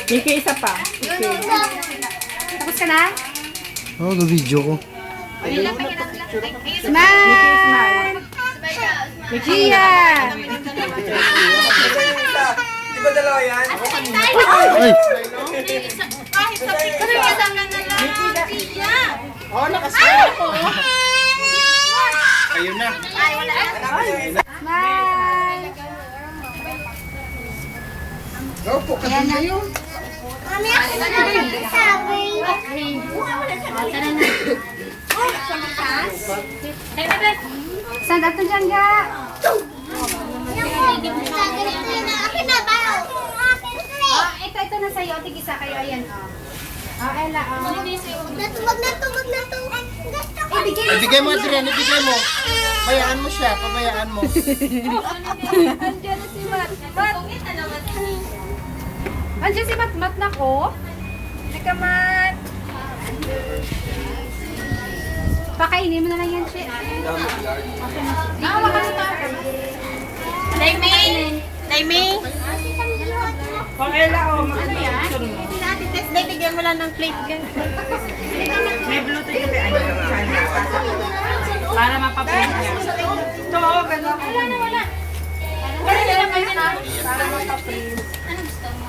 Miki, isa pa. Tapos ka na? Oo, na-video ko. Smile! Gia! Di ba dalawa yan? Ay! Kahit sa picture ka lang na lang. Tia. Oo, nakasama ko. Ayun na. Ay, wala. Smile! Go po, kasi kayo. Mami, ako na lang sabi. Tara na. Saan ato dyan, Ga? Akin na ba? Oh, ito na sa'yo. Tig-isa kayo. Ayan, oh. Oh, Ella, oh. Wag na to. Ibigay mo, Adrian, ibigay mo. Bayaan mo siya, pabayaan mo. Andiyan na si Mat. Andiyan si Mat na ko. Teka, Mat. Pakainin mo na lang yan, Che. Nakawa ka na pa. Naimay. Pang Ella, oh. Ano yan? Test day, bigyan mo lang ng plate. May bluetooth yung ano. Para mapaprint niya. Ito, oh, gano'n. Wala. Para mapaprint. Ano gusto mo?